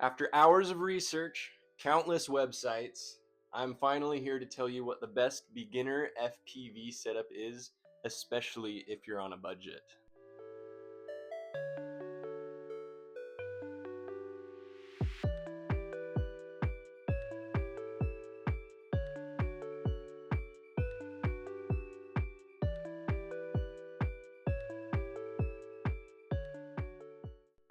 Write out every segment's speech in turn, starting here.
After hours of research, countless websites, I'm finally here to tell you what the best beginner FPV setup is, especially if you're on a budget.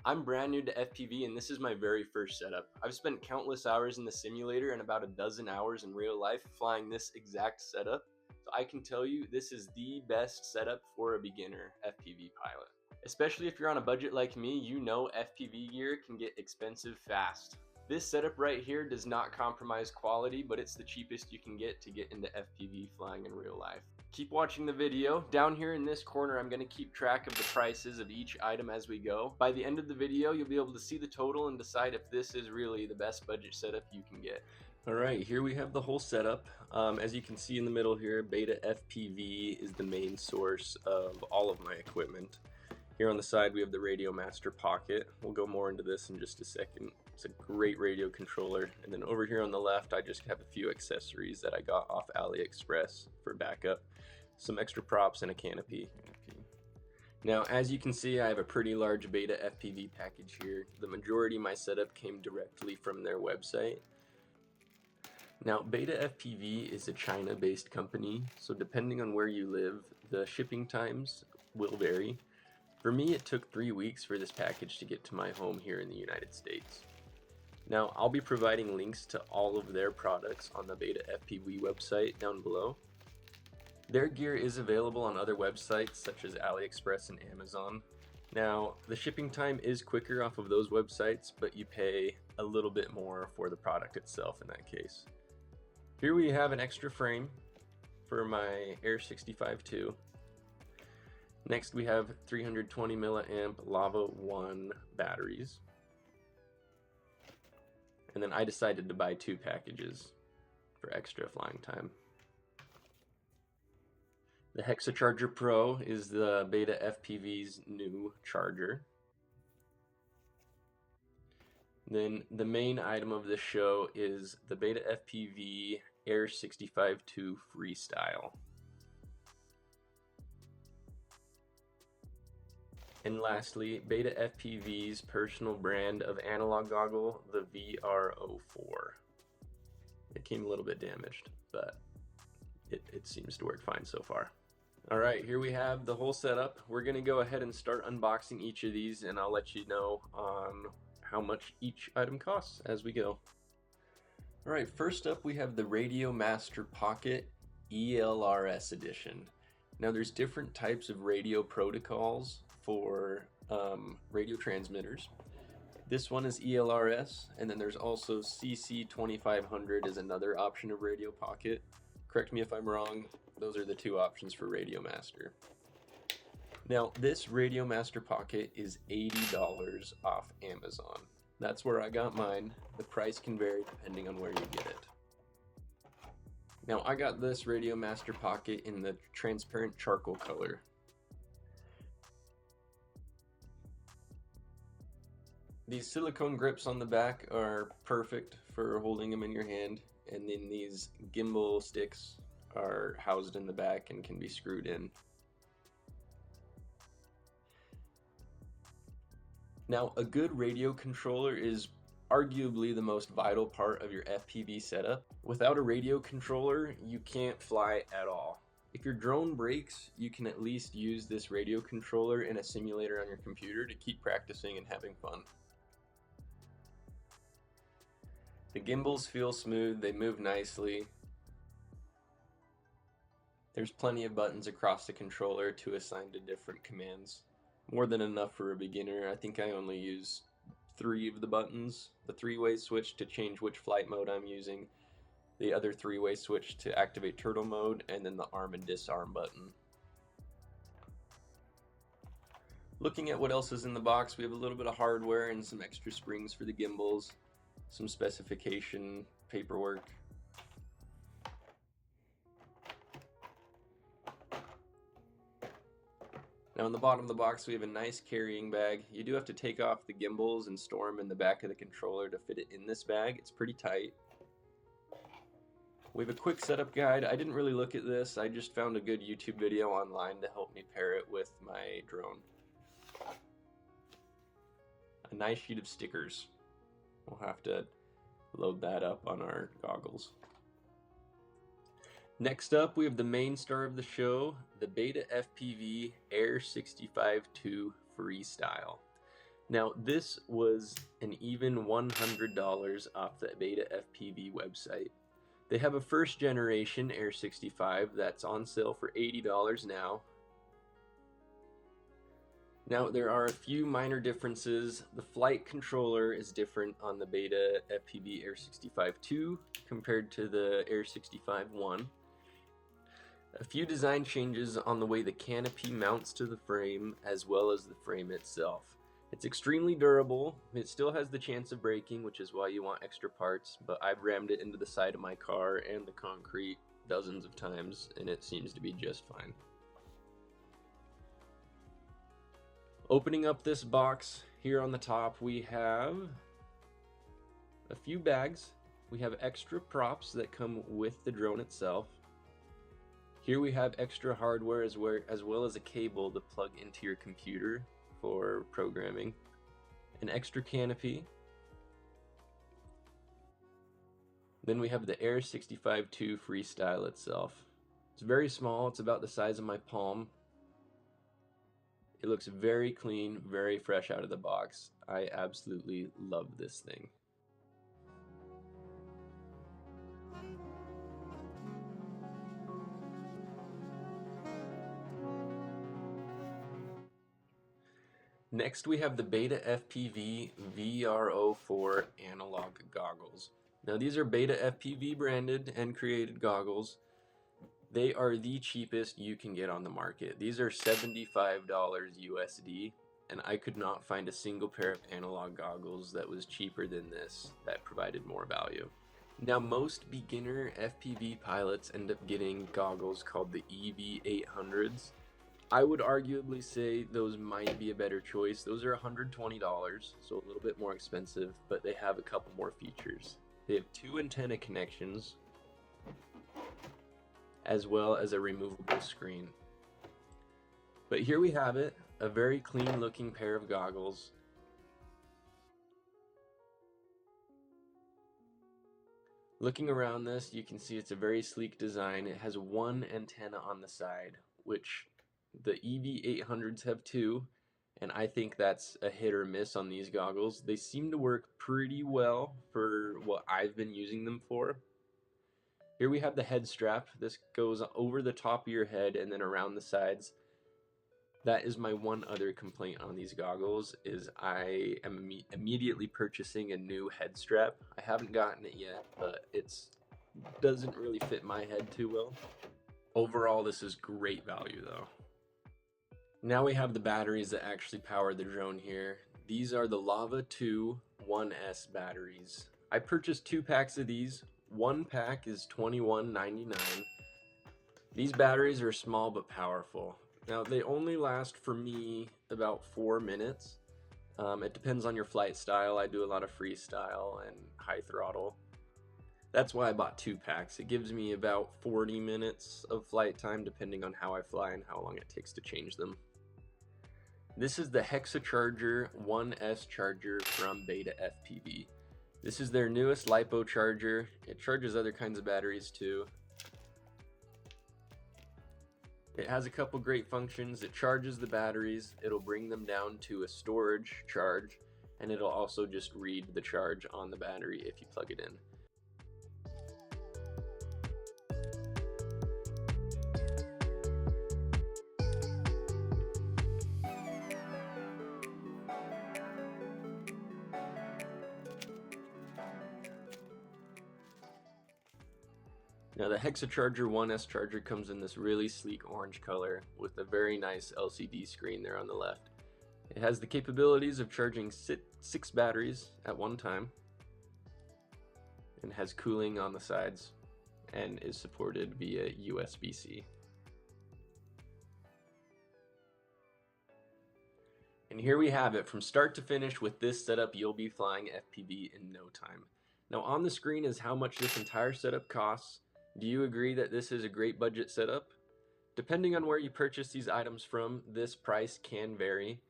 I'm brand new to FPV and this is my very first setup. I've spent countless hours in the simulator and about a dozen hours in real life flying this exact setup, so I can tell you this is the best setup for a beginner FPV pilot. Especially if you're on a budget like me, you know FPV gear can get expensive fast. This setup right here does not compromise quality, but it's the cheapest you can get to get into FPV flying in real life. Keep watching the video. Down here in this corner, I'm going to keep track of the prices of each item as we go. By the end of the video, you'll be able to see the total and decide if this is really the best budget setup you can get. Alright, here we have the whole setup. As you can see in the middle here, Beta FPV is the main source of all of my equipment. Here on the side we have the Radiomaster Pocket. We'll go more into this in just a second. It's a great radio controller. And then over here on the left I just have a few accessories that I got off AliExpress for backup. Some extra props and a canopy. Now as you can see, I have a pretty large Beta FPV package here. The majority of my setup came directly from their website. Now Beta FPV is a China-based company, so depending on where you live, the shipping times will vary. For me, it took 3 weeks for this package to get to my home here in the United States. Now, I'll be providing links to all of their products on the Beta FPV website down below. Their gear is available on other websites such as AliExpress and Amazon. Now, the shipping time is quicker off of those websites, but you pay a little bit more for the product itself in that case. Here we have an extra frame for my Air65 II. Next we have 320 milliamp Lava 1 batteries. And then I decided to buy 2 packages for extra flying time. The Hexacharger Pro is the Beta FPV's new charger. Then the main item of this show is the Beta FPV Air65 II Freestyle. And lastly, Beta FPV's personal brand of analog goggle, the VR04. It came a little bit damaged, but it seems to work fine so far. Alright, here we have the whole setup. We're going to go ahead and start unboxing each of these, and I'll let you know on how much each item costs as we go. Alright, first up we have the Radiomaster Pocket ELRS edition. Now there's different types of radio protocols for radio transmitters. This one is ELRS, and then there's also CC2500 is another option of Radio Pocket. Correct me if I'm wrong, those are the 2 options for Radiomaster. Now this Radiomaster Pocket is $80 off Amazon. That's where I got mine. The price can vary depending on where you get it. Now I got this Radiomaster Pocket in the transparent charcoal color. These silicone grips on the back are perfect for holding them in your hand, and then these gimbal sticks are housed in the back and can be screwed in. Now a good radio controller is arguably the most vital part of your FPV setup. Without a radio controller, you can't fly at all. If your drone breaks, you can at least use this radio controller in a simulator on your computer to keep practicing and having fun. The gimbals feel smooth, they move nicely. There's plenty of buttons across the controller to assign to different commands. More than enough for a beginner. I think I only use 3 of the buttons. The 3-way switch to change which flight mode I'm using, the other 3-way switch to activate turtle mode, and then the arm and disarm button. Looking at what else is in the box, we have a little bit of hardware and some extra springs for the gimbals, some specification paperwork. Now on the bottom of the box we have a nice carrying bag. You do have to take off the gimbals and store them in the back of the controller to fit it in this bag. It's pretty tight. We have a quick setup guide. I didn't really look at this. I just found a good YouTube video online to help me pair it with my drone. A nice sheet of stickers. We'll have to load that up on our goggles. Next up, we have the main star of the show, the betafpv Air65 II Freestyle. Now, this was an even $100 off the betafpv website. They have a first generation Air65 that's on sale for $80 now. Now, there are a few minor differences. The flight controller is different on the betafpv Air65 II compared to the Air65 I. A few design changes on the way the canopy mounts to the frame as well as the frame itself. It's extremely durable. It still has the chance of breaking, which is why you want extra parts, but I've rammed it into the side of my car and the concrete dozens of times and it seems to be just fine. Opening up this box, here on the top we have a few bags. We have extra props that come with the drone itself. Here we have extra hardware as well as a cable to plug into your computer for programming. An extra canopy. Then we have the Air65 II Freestyle itself. It's very small, it's about the size of my palm. It looks very clean, very fresh out of the box. I absolutely love this thing. Next we have the betafpv VR04 analog goggles. Now these are betafpv branded and created goggles. They are the cheapest you can get on the market. These are $75 USD, and I could not find a single pair of analog goggles that was cheaper than this that provided more value. Now most beginner FPV pilots end up getting goggles called the EV800s. I would arguably say those might be a better choice. Those are $120, so a little bit more expensive, but they have a couple more features. They have 2 antenna connections, as well as a removable screen. But here we have it, a very clean looking pair of goggles. Looking around this, you can see it's a very sleek design. It has 1 antenna on the side, which the EV800s have 2, and I think that's a hit or miss on these goggles. They seem to work pretty well for what I've been using them for. Here we have the head strap. This goes over the top of your head and then around the sides. That is my one other complaint on these goggles, is I am immediately purchasing a new head strap. I haven't gotten it yet, but it doesn't really fit my head too well. Overall, this is great value though. Now we have the batteries that actually power the drone here. These are the Lava 2 1S batteries. I purchased 2 packs of these. One pack is $21.99. These batteries are small but powerful. Now they only last for me about 4 minutes. It depends on your flight style. I do a lot of freestyle and high throttle. That's why I bought 2 packs. It gives me about 40 minutes of flight time depending on how I fly and how long it takes to change them. This is the Hexacharger 1S charger from betafpv. This is their newest LiPo charger. It charges other kinds of batteries too. It has a couple great functions. It charges the batteries, it'll bring them down to a storage charge, and it'll also just read the charge on the battery if you plug it in. Now the Hexacharger 1S charger comes in this really sleek orange color with a very nice LCD screen there on the left. It has the capabilities of charging 6 batteries at one time, and has cooling on the sides, and is supported via USB-C. And here we have it from start to finish. With this setup, you'll be flying FPV in no time. Now on the screen is how much this entire setup costs. Do you agree that this is a great budget setup? Depending on where you purchase these items from, this price can vary.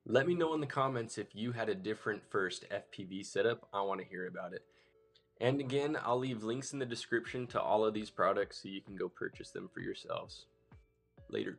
Let me know in the comments if you had a different first FPV setup. I want to hear about it. And again, I'll leave links in the description to all of these products so you can go purchase them for yourselves. Later.